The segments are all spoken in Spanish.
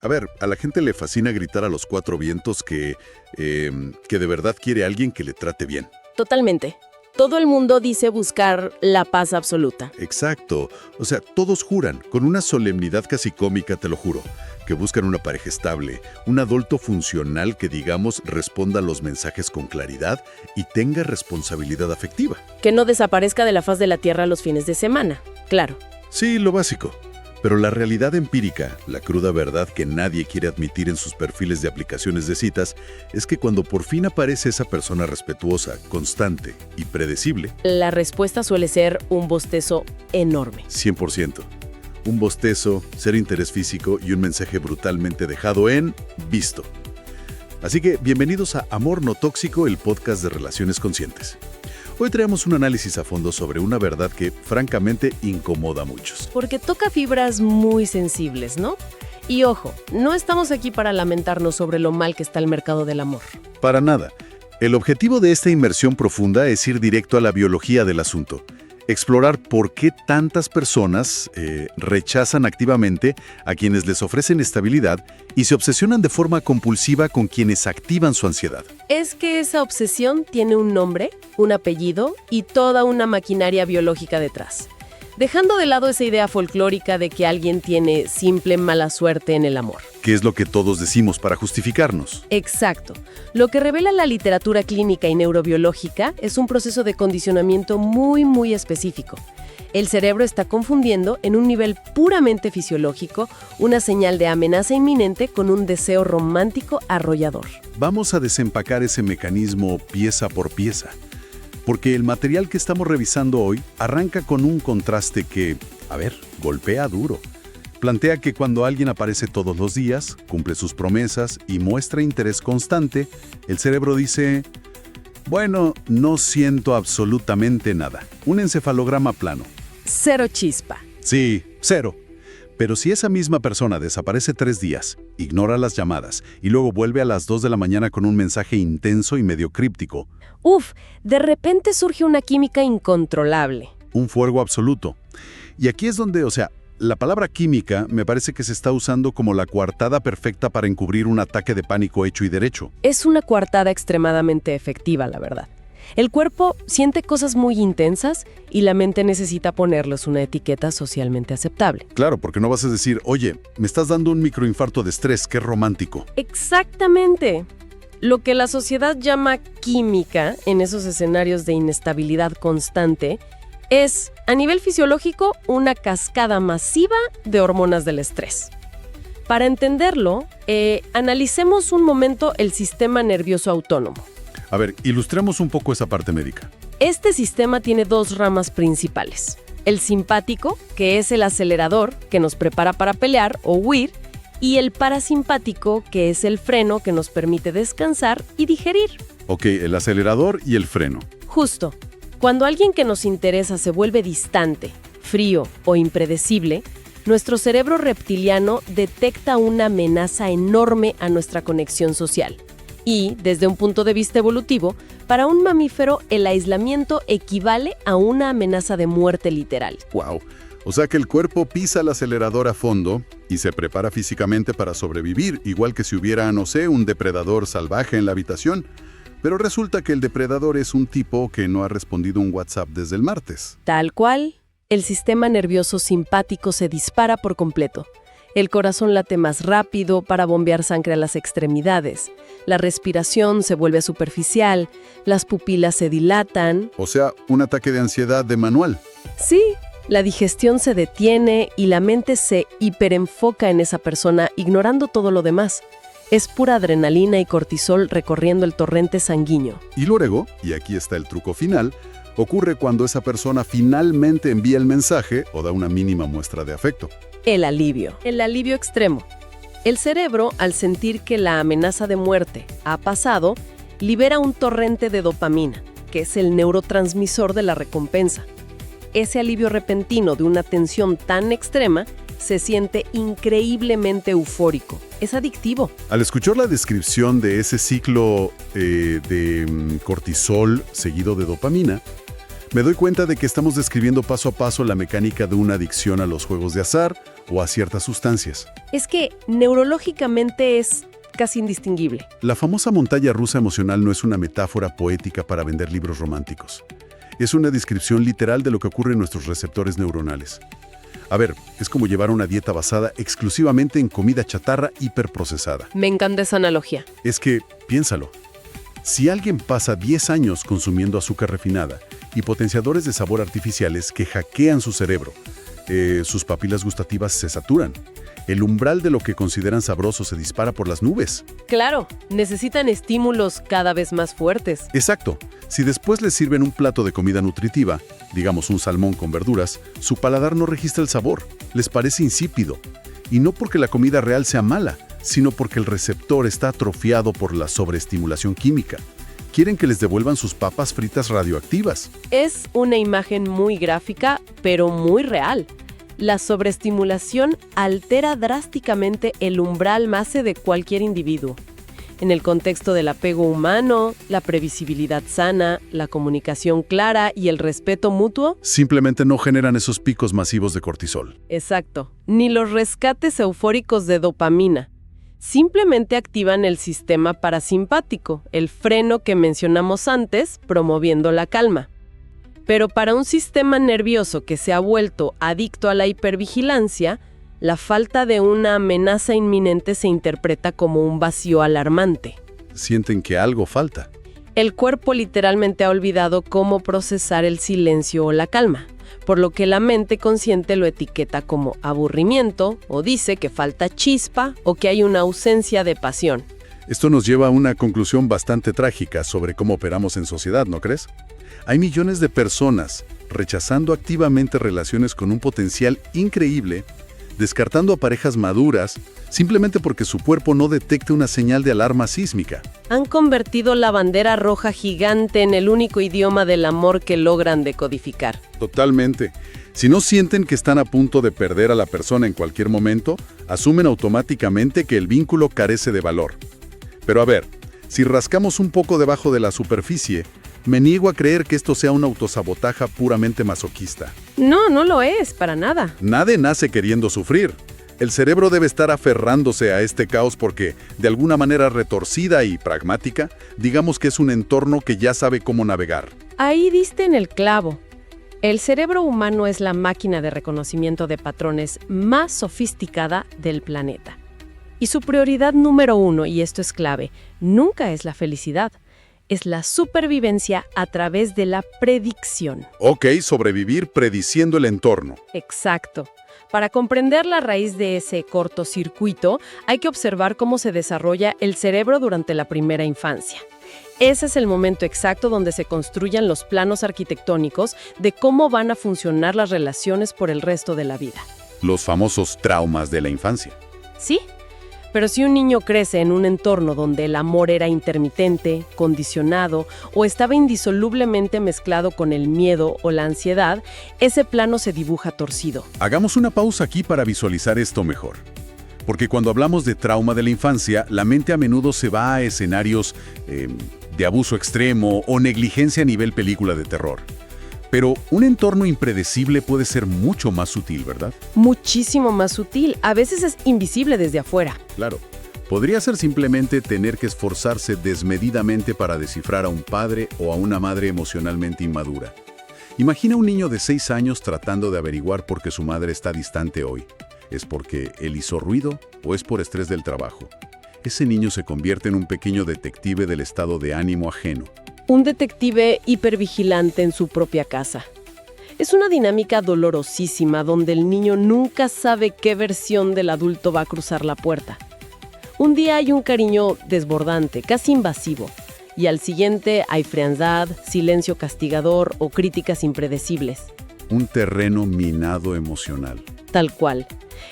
A ver, a la gente le fascina gritar a los cuatro vientos que de verdad quiere a alguien que le trate bien. Totalmente. Todo el mundo dice buscar la paz absoluta. Exacto. O sea, todos juran, con una solemnidad casi cómica, te lo juro, que buscan una pareja estable, un adulto funcional que, digamos, responda a los mensajes con claridad y tenga responsabilidad afectiva. Que no desaparezca de la faz de la Tierra los fines de semana, claro. Sí, lo básico. Pero la realidad empírica, la cruda verdad que nadie quiere admitir en sus perfiles de aplicaciones de citas, es que cuando por fin aparece esa persona respetuosa, constante y predecible, La respuesta suele ser un bostezo enorme. 100%. Un bostezo, cero interés físico y un mensaje brutalmente dejado en visto. Así que bienvenidos a Amor No Tóxico, el podcast de relaciones conscientes. Hoy traemos un análisis a fondo sobre una verdad que, francamente, incomoda a muchos. Porque toca fibras muy sensibles, ¿no? Y ojo, no estamos aquí para lamentarnos sobre lo mal que está el mercado del amor. Para nada. El objetivo de esta inmersión profunda es ir directo a la biología del asunto. Explorar por qué tantas personas rechazan activamente a quienes les ofrecen estabilidad y se obsesionan de forma compulsiva con quienes activan su ansiedad. Es que esa obsesión tiene un nombre, un apellido y toda una maquinaria biológica detrás. Dejando de lado esa idea folclórica de que alguien tiene simple mala suerte en el amor. ¿Qué es lo que todos decimos para justificarnos? Exacto. Lo que revela la literatura clínica y neurobiológica es un proceso de condicionamiento muy específico. El cerebro está confundiendo, en un nivel puramente fisiológico, una señal de amenaza inminente con un deseo romántico arrollador. Vamos a desempacar ese mecanismo pieza por pieza. Porque el material que estamos revisando hoy arranca con un contraste que, golpea duro. Plantea que cuando alguien aparece todos los días, cumple sus promesas y muestra interés constante, el cerebro dice, bueno, no siento absolutamente nada. Un encefalograma plano. Cero chispa. Sí, cero. Pero si esa misma persona desaparece 3 días, ignora las llamadas y luego vuelve a las 2 de la mañana con un mensaje intenso y medio críptico, De repente surge una química incontrolable. un fuego absoluto. Y aquí es donde, la palabra química me parece que se está usando como la coartada perfecta para encubrir un ataque de pánico hecho y derecho. Es una coartada extremadamente efectiva, la verdad. El cuerpo siente cosas muy intensas y la mente necesita ponerles una etiqueta socialmente aceptable. Claro, porque no vas a decir, oye, me estás dando un microinfarto de estrés, qué romántico. Exactamente. Lo que la sociedad llama química en esos escenarios de inestabilidad constante es, a nivel fisiológico, una cascada masiva de hormonas del estrés. Para entenderlo, analicemos un momento el sistema nervioso autónomo. A ver, ilustremos un poco esa parte médica. Este sistema tiene 2 ramas principales. El simpático, que es el acelerador que nos prepara para pelear o huir, y el parasimpático, que es el freno que nos permite descansar y digerir. Ok, el acelerador y el freno. Justo. Cuando alguien que nos interesa se vuelve distante, frío o impredecible, nuestro cerebro reptiliano detecta una amenaza enorme a nuestra conexión social. Y, desde un punto de vista evolutivo, para un mamífero el aislamiento equivale a una amenaza de muerte literal. ¡Wow! O sea que el cuerpo pisa el acelerador a fondo y se prepara físicamente para sobrevivir, igual que si hubiera, un depredador salvaje en la habitación. Pero resulta que el depredador es un tipo que no ha respondido un WhatsApp desde el martes. Tal cual, el sistema nervioso simpático se dispara por completo. El corazón late más rápido para bombear sangre a las extremidades. La respiración se vuelve superficial, las pupilas se dilatan. O sea, un ataque de ansiedad de manual. Sí, la digestión se detiene y la mente se hiperenfoca en esa persona, ignorando todo lo demás. Es pura adrenalina y cortisol recorriendo el torrente sanguíneo. Y luego, y aquí está el truco final, ocurre cuando esa persona finalmente envía el mensaje o da una mínima muestra de afecto. El alivio extremo. El cerebro, al sentir que la amenaza de muerte ha pasado, libera un torrente de dopamina, que es el neurotransmisor de la recompensa. Ese alivio repentino de una tensión tan extrema se siente increíblemente eufórico. Es adictivo. Al escuchar la descripción de ese ciclo de cortisol seguido de dopamina, me doy cuenta de que estamos describiendo paso a paso la mecánica de una adicción a los juegos de azar o a ciertas sustancias. Es que neurológicamente es casi indistinguible. La famosa montaña rusa emocional no es una metáfora poética para vender libros románticos. Es una descripción literal de lo que ocurre en nuestros receptores neuronales. A ver, es como llevar una dieta basada exclusivamente en comida chatarra hiperprocesada. Me encanta esa analogía. Es que, piénsalo, si alguien pasa 10 años consumiendo azúcar refinada y potenciadores de sabor artificiales que hackean su cerebro, sus papilas gustativas se saturan. El umbral de lo que consideran sabroso se dispara por las nubes. Claro, necesitan estímulos cada vez más fuertes. Exacto. Si después les sirven un plato de comida nutritiva, digamos un salmón con verduras, su paladar no registra el sabor, les parece insípido. Y no porque la comida real sea mala, sino porque el receptor está atrofiado por la sobreestimulación química. Quieren que les devuelvan sus papas fritas radioactivas. Es una imagen muy gráfica, pero muy real. La sobreestimulación altera drásticamente el umbral base de cualquier individuo. En el contexto del apego humano, la previsibilidad sana, la comunicación clara y el respeto mutuo. Simplemente no generan esos picos masivos de cortisol. Exacto. Ni los rescates eufóricos de dopamina. Simplemente activan el sistema parasimpático, el freno que mencionamos antes, promoviendo la calma. Pero para un sistema nervioso que se ha vuelto adicto a la hipervigilancia, la falta de una amenaza inminente se interpreta como un vacío alarmante. Sienten que algo falta. El cuerpo literalmente ha olvidado cómo procesar el silencio o la calma, por lo que la mente consciente lo etiqueta como aburrimiento o dice que falta chispa o que hay una ausencia de pasión. Esto nos lleva a una conclusión bastante trágica sobre cómo operamos en sociedad, ¿no crees? Hay millones de personas rechazando activamente relaciones con un potencial increíble, descartando a parejas maduras simplemente porque su cuerpo no detecta una señal de alarma sísmica. Han convertido la bandera roja gigante en el único idioma del amor que logran decodificar. Totalmente. Si no sienten que están a punto de perder a la persona en cualquier momento, asumen automáticamente que el vínculo carece de valor. Pero a ver, si rascamos un poco debajo de la superficie, me niego a creer que esto sea un autosabotaje puramente masoquista. No, no lo es, para nada. Nadie nace queriendo sufrir. El cerebro debe estar aferrándose a este caos porque, de alguna manera retorcida y pragmática, digamos que es un entorno que ya sabe cómo navegar. Ahí diste en el clavo. El cerebro humano es la máquina de reconocimiento de patrones más sofisticada del planeta. Y su prioridad número 1, y esto es clave, nunca es la felicidad. Es la supervivencia a través de la predicción. Ok, sobrevivir prediciendo el entorno. Exacto. Para comprender la raíz de ese cortocircuito, hay que observar cómo se desarrolla el cerebro durante la primera infancia. Ese es el momento exacto donde se construyen los planos arquitectónicos de cómo van a funcionar las relaciones por el resto de la vida. Los famosos traumas de la infancia. ¿Sí? Pero si un niño crece en un entorno donde el amor era intermitente, condicionado o estaba indisolublemente mezclado con el miedo o la ansiedad, ese plano se dibuja torcido. Hagamos una pausa aquí para visualizar esto mejor. Porque cuando hablamos de trauma de la infancia, la mente a menudo se va a escenarios de abuso extremo o negligencia a nivel película de terror. Pero un entorno impredecible puede ser mucho más sutil, ¿verdad? Muchísimo más sutil. A veces es invisible desde afuera. Claro. Podría ser simplemente tener que esforzarse desmedidamente para descifrar a un padre o a una madre emocionalmente inmadura. Imagina un niño de 6 años tratando de averiguar por qué su madre está distante hoy. ¿Es porque él hizo ruido o es por estrés del trabajo? Ese niño se convierte en un pequeño detective del estado de ánimo ajeno. Un detective hipervigilante en su propia casa. Es una dinámica dolorosísima donde el niño nunca sabe qué versión del adulto va a cruzar la puerta. Un día hay un cariño desbordante, casi invasivo, y al siguiente hay frialdad, silencio castigador o críticas impredecibles. Un terreno minado emocional. Tal cual.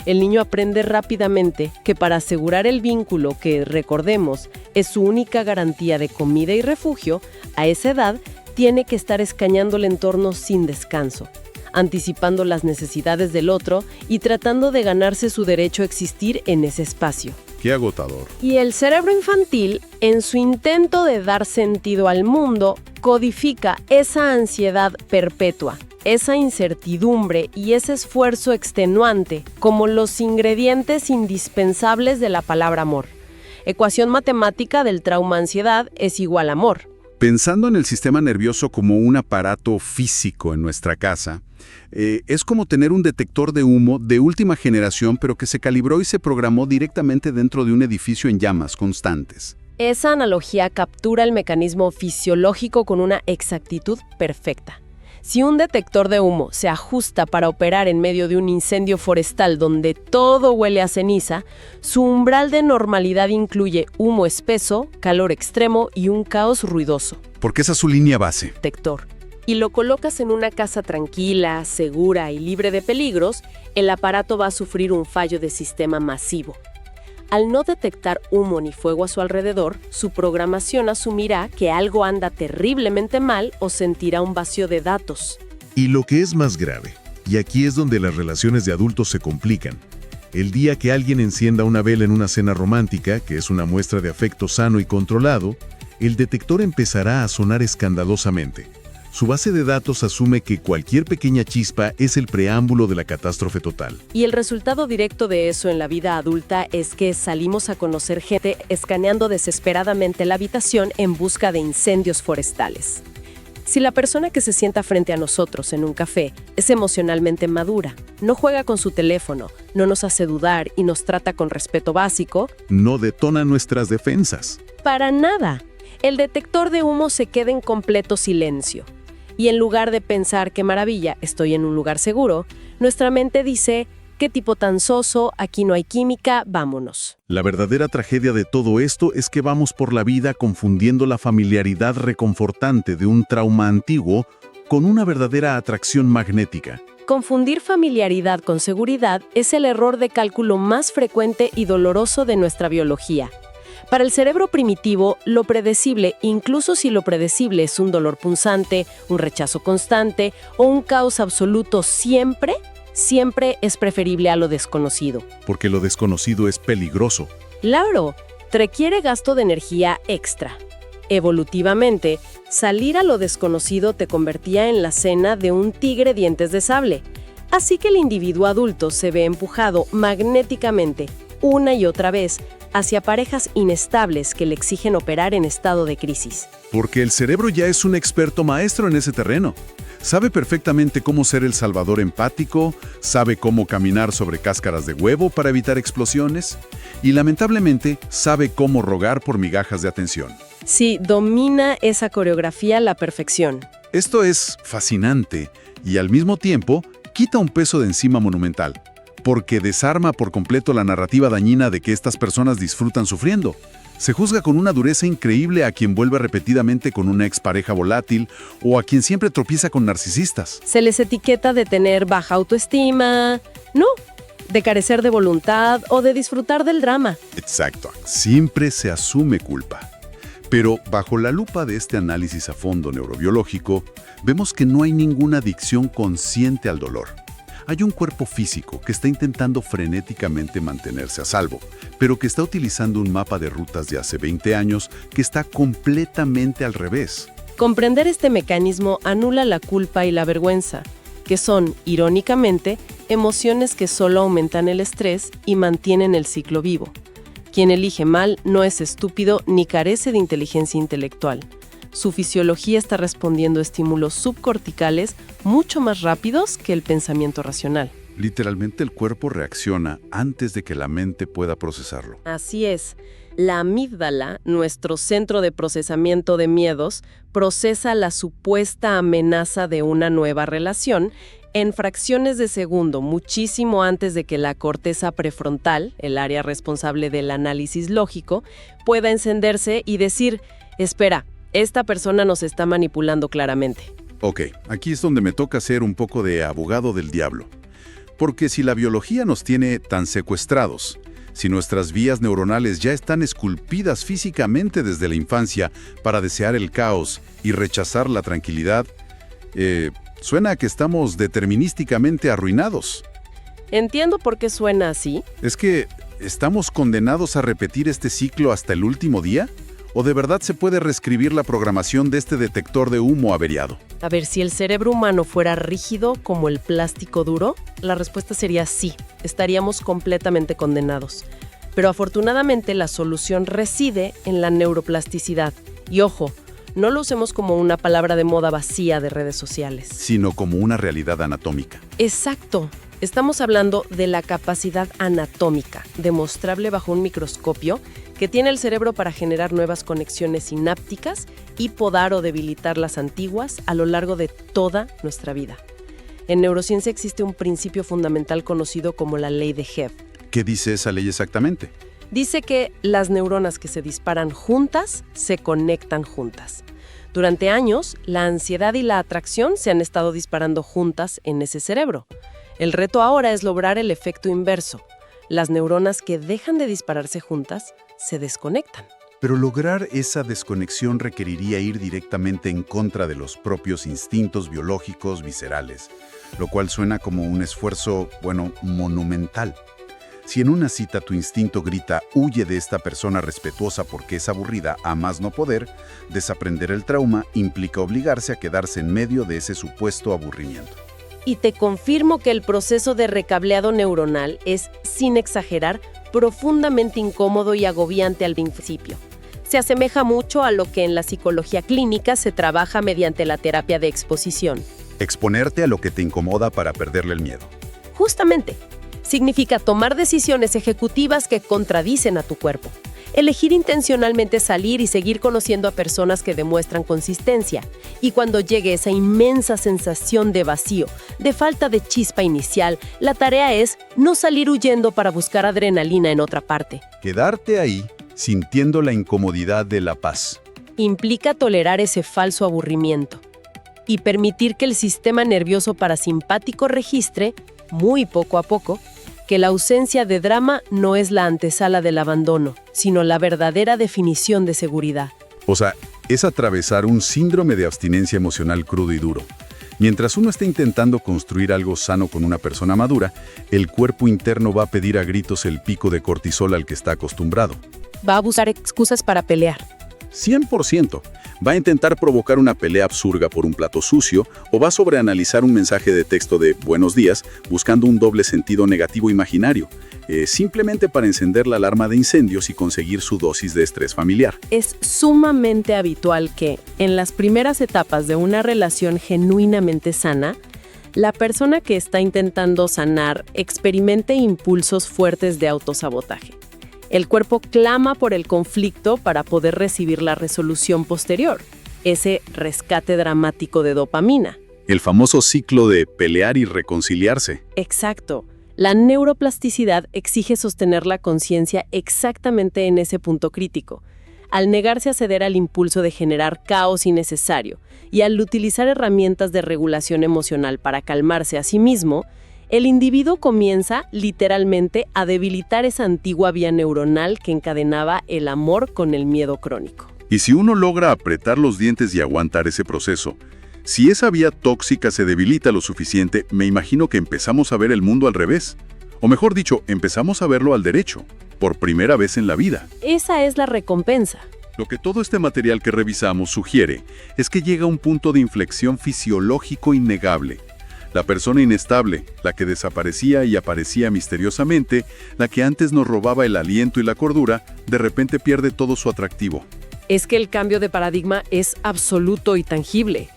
El niño aprende rápidamente que para asegurar el vínculo que, recordemos, es su única garantía de comida y refugio, a esa edad tiene que estar escañando el entorno sin descanso, anticipando las necesidades del otro y tratando de ganarse su derecho a existir en ese espacio. ¡Qué agotador! Y el cerebro infantil, en su intento de dar sentido al mundo, codifica esa ansiedad perpetua. esa incertidumbre y ese esfuerzo extenuante como los ingredientes indispensables de la palabra amor. Ecuación matemática del trauma-ansiedad es igual a amor. Pensando en el sistema nervioso como un aparato físico en nuestra casa, es como tener un detector de humo de última generación, pero que se calibró y se programó directamente dentro de un edificio en llamas constantes. Esa analogía captura el mecanismo fisiológico con una exactitud perfecta. Si un detector de humo se ajusta para operar en medio de un incendio forestal donde todo huele a ceniza, su umbral de normalidad incluye humo espeso, calor extremo y un caos ruidoso. Porque esa es su línea base. Detector. Y lo colocas en una casa tranquila, segura y libre de peligros, el aparato va a sufrir un fallo de sistema masivo. Al no detectar humo ni fuego a su alrededor, su programación asumirá que algo anda terriblemente mal o sentirá un vacío de datos. Y lo que es más grave, y aquí es donde las relaciones de adultos se complican, el día que alguien encienda una vela en una cena romántica, que es una muestra de afecto sano y controlado, el detector empezará a sonar escandalosamente. Su base de datos asume que cualquier pequeña chispa es el preámbulo de la catástrofe total. Y el resultado directo de eso en la vida adulta es que salimos a conocer gente escaneando desesperadamente la habitación en busca de incendios forestales. Si la persona que se sienta frente a nosotros en un café es emocionalmente madura, no juega con su teléfono, no nos hace dudar y nos trata con respeto básico, no detona nuestras defensas. Para nada. El detector de humo se queda en completo silencio. Y en lugar de pensar qué maravilla, estoy en un lugar seguro, nuestra mente dice, qué tipo tan soso, aquí no hay química, vámonos. La verdadera tragedia de todo esto es que vamos por la vida confundiendo la familiaridad reconfortante de un trauma antiguo con una verdadera atracción magnética. Confundir familiaridad con seguridad es el error de cálculo más frecuente y doloroso de nuestra biología. Para el cerebro primitivo, lo predecible, incluso si lo predecible es un dolor punzante, un rechazo constante o un caos absoluto, siempre es preferible a lo desconocido. Porque lo desconocido es peligroso. Claro, requiere gasto de energía extra. Evolutivamente, salir a lo desconocido te convertía en la cena de un tigre dientes de sable. Así que el individuo adulto se ve empujado magnéticamente, una y otra vez, hacia parejas inestables que le exigen operar en estado de crisis. Porque el cerebro ya es un experto maestro en ese terreno. Sabe perfectamente cómo ser el salvador empático, sabe cómo caminar sobre cáscaras de huevo para evitar explosiones y lamentablemente sabe cómo rogar por migajas de atención. Sí, domina esa coreografía a la perfección. Esto es fascinante y al mismo tiempo quita un peso de encima monumental, porque desarma por completo la narrativa dañina de que estas personas disfrutan sufriendo. Se juzga con una dureza increíble a quien vuelve repetidamente con una expareja volátil o a quien siempre tropieza con narcisistas. Se les etiqueta de tener baja autoestima, no, de carecer de voluntad o de disfrutar del drama. Exacto, siempre se asume culpa. Pero bajo la lupa de este análisis a fondo neurobiológico, vemos que no hay ninguna adicción consciente al dolor. Hay un cuerpo físico que está intentando frenéticamente mantenerse a salvo, pero que está utilizando un mapa de rutas de hace 20 años que está completamente al revés. Comprender este mecanismo anula la culpa y la vergüenza, que son, irónicamente, emociones que solo aumentan el estrés y mantienen el ciclo vivo. Quien elige mal no es estúpido ni carece de inteligencia intelectual. Su fisiología está respondiendo a estímulos subcorticales mucho más rápidos que el pensamiento racional. Literalmente el cuerpo reacciona antes de que la mente pueda procesarlo. Así es. La amígdala, nuestro centro de procesamiento de miedos, procesa la supuesta amenaza de una nueva relación en fracciones de segundo, muchísimo antes de que la corteza prefrontal, el área responsable del análisis lógico, pueda encenderse y decir, espera, esta persona nos está manipulando claramente. Ok, aquí es donde me toca ser un poco de abogado del diablo. Porque si la biología nos tiene tan secuestrados, si nuestras vías neuronales ya están esculpidas físicamente desde la infancia para desear el caos y rechazar la tranquilidad, suena a que estamos determinísticamente arruinados. Entiendo por qué suena así. ¿Es que estamos condenados a repetir este ciclo hasta el último día? ¿O de verdad se puede reescribir la programación de este detector de humo averiado? A ver, si el cerebro humano fuera rígido como el plástico duro, la respuesta sería sí, estaríamos completamente condenados. Pero afortunadamente la solución reside en la neuroplasticidad. Y ojo, no lo usemos como una palabra de moda vacía de redes sociales. Sino como una realidad anatómica. Exacto. Estamos hablando de la capacidad anatómica, demostrable bajo un microscopio, que tiene el cerebro para generar nuevas conexiones sinápticas y podar o debilitar las antiguas a lo largo de toda nuestra vida. En neurociencia existe un principio fundamental conocido como la ley de Hebb. ¿Qué dice esa ley exactamente? Dice que las neuronas que se disparan juntas se conectan juntas. Durante años, la ansiedad y la atracción se han estado disparando juntas en ese cerebro. El reto ahora es lograr el efecto inverso. Las neuronas que dejan de dispararse juntas se desconectan. Pero lograr esa desconexión requeriría ir directamente en contra de los propios instintos biológicos viscerales, lo cual suena como un esfuerzo, monumental. Si en una cita tu instinto grita, huye de esta persona respetuosa porque es aburrida a más no poder, desaprender el trauma implica obligarse a quedarse en medio de ese supuesto aburrimiento. Y te confirmo que el proceso de recableado neuronal es, sin exagerar, profundamente incómodo y agobiante al principio. Se asemeja mucho a lo que en la psicología clínica se trabaja mediante la terapia de exposición. Exponerte a lo que te incomoda para perderle el miedo. Justamente, significa tomar decisiones ejecutivas que contradicen a tu cuerpo. Elegir intencionalmente salir y seguir conociendo a personas que demuestran consistencia. Y cuando llegue esa inmensa sensación de vacío, de falta de chispa inicial, la tarea es no salir huyendo para buscar adrenalina en otra parte. Quedarte ahí, sintiendo la incomodidad de la paz. Implica tolerar ese falso aburrimiento y permitir que el sistema nervioso parasimpático registre, muy poco a poco, que la ausencia de drama no es la antesala del abandono, sino la verdadera definición de seguridad. O sea, es atravesar un síndrome de abstinencia emocional crudo y duro. Mientras uno está intentando construir algo sano con una persona madura, el cuerpo interno va a pedir a gritos el pico de cortisol al que está acostumbrado. Va a buscar excusas para pelear. 100%. Va a intentar provocar una pelea absurda por un plato sucio o va a sobreanalizar un mensaje de texto de buenos días buscando un doble sentido negativo imaginario, simplemente para encender la alarma de incendios y conseguir su dosis de estrés familiar. Es sumamente habitual que, en las primeras etapas de una relación genuinamente sana, la persona que está intentando sanar experimente impulsos fuertes de autosabotaje. El cuerpo clama por el conflicto para poder recibir la resolución posterior, ese rescate dramático de dopamina. El famoso ciclo de pelear y reconciliarse. Exacto. La neuroplasticidad exige sostener la conciencia exactamente en ese punto crítico. Al negarse a ceder al impulso de generar caos innecesario y al utilizar herramientas de regulación emocional para calmarse a sí mismo, el individuo comienza, literalmente, a debilitar esa antigua vía neuronal que encadenaba el amor con el miedo crónico. Y si uno logra apretar los dientes y aguantar ese proceso, si esa vía tóxica se debilita lo suficiente, me imagino que empezamos a ver el mundo al revés. O mejor dicho, empezamos a verlo al derecho, por primera vez en la vida. Esa es la recompensa. Lo que todo este material que revisamos sugiere es que llega un punto de inflexión fisiológico innegable. La persona inestable, la que desaparecía y aparecía misteriosamente, la que antes nos robaba el aliento y la cordura, de repente pierde todo su atractivo. Es que el cambio de paradigma es absoluto y tangible.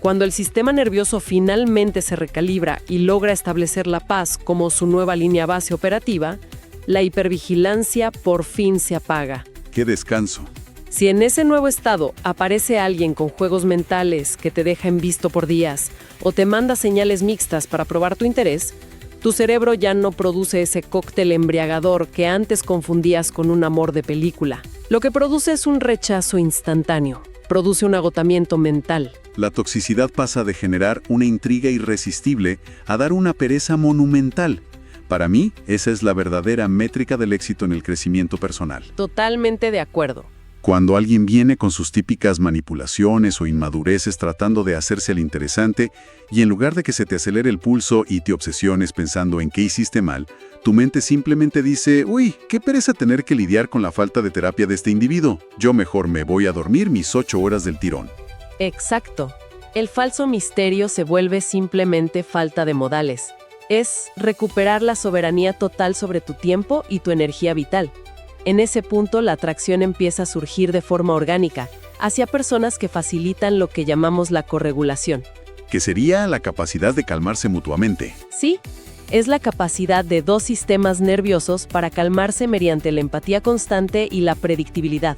Cuando el sistema nervioso finalmente se recalibra y logra establecer la paz como su nueva línea base operativa, la hipervigilancia por fin se apaga. ¡Qué descanso! Si en ese nuevo estado aparece alguien con juegos mentales que te deja en visto por días o te manda señales mixtas para probar tu interés, tu cerebro ya no produce ese cóctel embriagador que antes confundías con un amor de película. Lo que produce es un rechazo instantáneo, produce un agotamiento mental. La toxicidad pasa de generar una intriga irresistible a dar una pereza monumental. Para mí, esa es la verdadera métrica del éxito en el crecimiento personal. Totalmente de acuerdo. Cuando alguien viene con sus típicas manipulaciones o inmadureces tratando de hacerse el interesante, y en lugar de que se te acelere el pulso y te obsesiones pensando en qué hiciste mal, tu mente simplemente dice, uy, qué pereza tener que lidiar con la falta de terapia de este individuo. Yo mejor me voy a dormir mis 8 horas del tirón. Exacto. El falso misterio se vuelve simplemente falta de modales. Es recuperar la soberanía total sobre tu tiempo y tu energía vital. En ese punto, la atracción empieza a surgir de forma orgánica, hacia personas que facilitan lo que llamamos la corregulación. Que sería la capacidad de calmarse mutuamente. Sí, es la capacidad de dos sistemas nerviosos para calmarse mediante la empatía constante y la predictibilidad.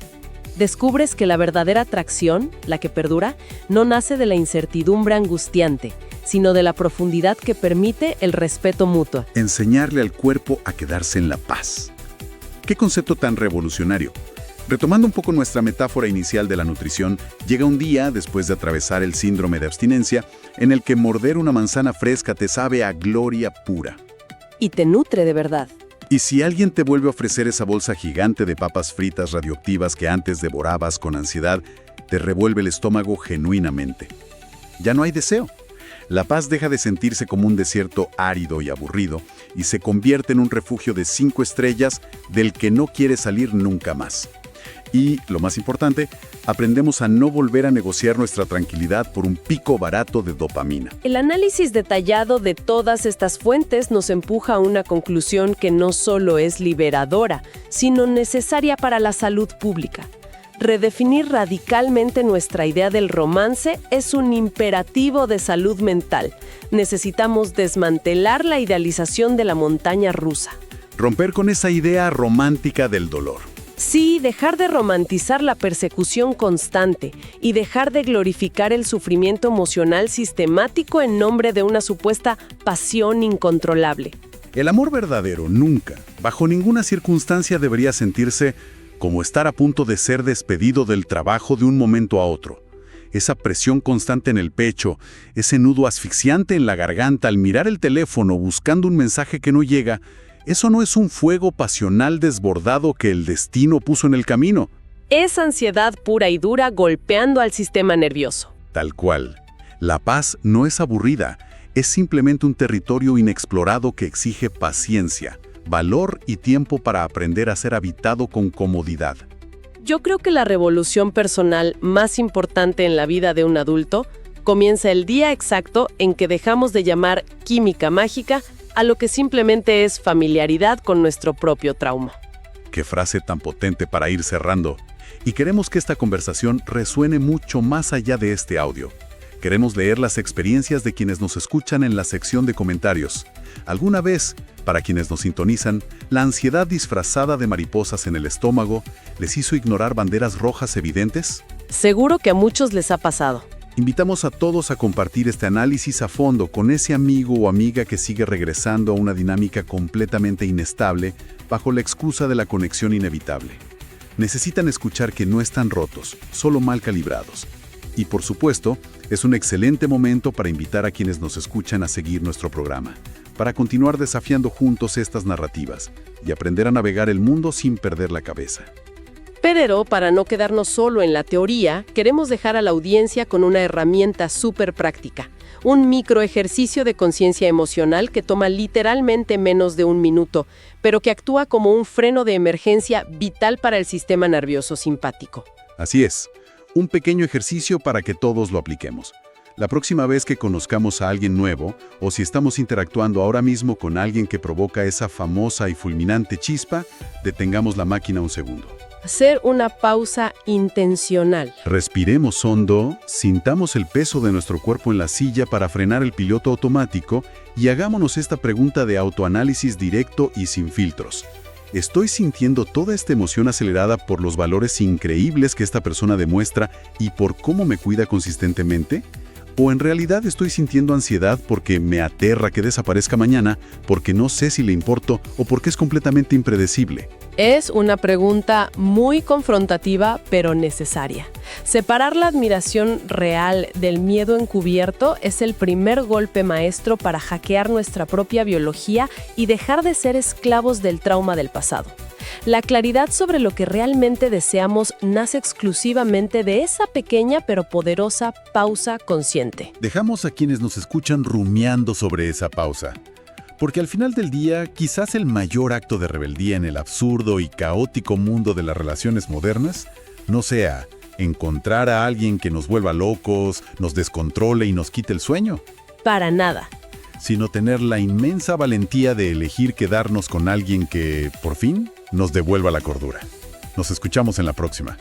Descubres que la verdadera atracción, la que perdura, no nace de la incertidumbre angustiante, sino de la profundidad que permite el respeto mutuo. Enseñarle al cuerpo a quedarse en la paz. ¡Qué concepto tan revolucionario! Retomando un poco nuestra metáfora inicial de la nutrición, llega un día, después de atravesar el síndrome de abstinencia, en el que morder una manzana fresca te sabe a gloria pura. Y te nutre de verdad. Y si alguien te vuelve a ofrecer esa bolsa gigante de papas fritas radioactivas que antes devorabas con ansiedad, te revuelve el estómago genuinamente. Ya no hay deseo. La paz deja de sentirse como un desierto árido y aburrido y se convierte en un refugio de 5 estrellas del que no quieres salir nunca más. Y, lo más importante, aprendemos a no volver a negociar nuestra tranquilidad por un pico barato de dopamina. El análisis detallado de todas estas fuentes nos empuja a una conclusión que no solo es liberadora, sino necesaria para la salud pública. Redefinir radicalmente nuestra idea del romance es un imperativo de salud mental. Necesitamos desmantelar la idealización de la montaña rusa. Romper con esa idea romántica del dolor. Sí, dejar de romantizar la persecución constante y dejar de glorificar el sufrimiento emocional sistemático en nombre de una supuesta pasión incontrolable. El amor verdadero nunca, bajo ninguna circunstancia, debería sentirse como estar a punto de ser despedido del trabajo de un momento a otro. Esa presión constante en el pecho, ese nudo asfixiante en la garganta al mirar el teléfono buscando un mensaje que no llega, eso no es un fuego pasional desbordado que el destino puso en el camino. Es ansiedad pura y dura golpeando al sistema nervioso. Tal cual. La paz no es aburrida, es simplemente un territorio inexplorado que exige paciencia, valor y tiempo para aprender a ser habitado con comodidad. Yo creo que la revolución personal más importante en la vida de un adulto comienza el día exacto en que dejamos de llamar química mágica a lo que simplemente es familiaridad con nuestro propio trauma. Qué frase tan potente para ir cerrando. Y queremos que esta conversación resuene mucho más allá de este audio. Queremos leer las experiencias de quienes nos escuchan en la sección de comentarios. ¿Alguna vez, para quienes nos sintonizan, la ansiedad disfrazada de mariposas en el estómago les hizo ignorar banderas rojas evidentes? Seguro que a muchos les ha pasado. Invitamos a todos a compartir este análisis a fondo con ese amigo o amiga que sigue regresando a una dinámica completamente inestable bajo la excusa de la conexión inevitable. Necesitan escuchar que no están rotos, solo mal calibrados. Y por supuesto, es un excelente momento para invitar a quienes nos escuchan a seguir nuestro programa, para continuar desafiando juntos estas narrativas y aprender a navegar el mundo sin perder la cabeza. Pero, para no quedarnos solo en la teoría, queremos dejar a la audiencia con una herramienta súper práctica, un microejercicio de conciencia emocional que toma literalmente menos de 1 minuto, pero que actúa como un freno de emergencia vital para el sistema nervioso simpático. Así es, un pequeño ejercicio para que todos lo apliquemos. La próxima vez que conozcamos a alguien nuevo, o si estamos interactuando ahora mismo con alguien que provoca esa famosa y fulminante chispa, detengamos la máquina un segundo. Hacer una pausa intencional. Respiremos hondo, sintamos el peso de nuestro cuerpo en la silla para frenar el piloto automático y hagámonos esta pregunta de autoanálisis directo y sin filtros. ¿Estoy sintiendo toda esta emoción acelerada por los valores increíbles que esta persona demuestra y por cómo me cuida consistentemente? ¿O en realidad estoy sintiendo ansiedad porque me aterra que desaparezca mañana, porque no sé si le importo o porque es completamente impredecible? Es una pregunta muy confrontativa, pero necesaria. Separar la admiración real del miedo encubierto es el primer golpe maestro para hackear nuestra propia biología y dejar de ser esclavos del trauma del pasado. La claridad sobre lo que realmente deseamos nace exclusivamente de esa pequeña pero poderosa pausa consciente. Dejamos a quienes nos escuchan rumiando sobre esa pausa. Porque al final del día, quizás el mayor acto de rebeldía en el absurdo y caótico mundo de las relaciones modernas no sea encontrar a alguien que nos vuelva locos, nos descontrole y nos quite el sueño, Para nada. sino tener la inmensa valentía de elegir quedarnos con alguien que, por fin, nos devuelva la cordura. Nos escuchamos en la próxima.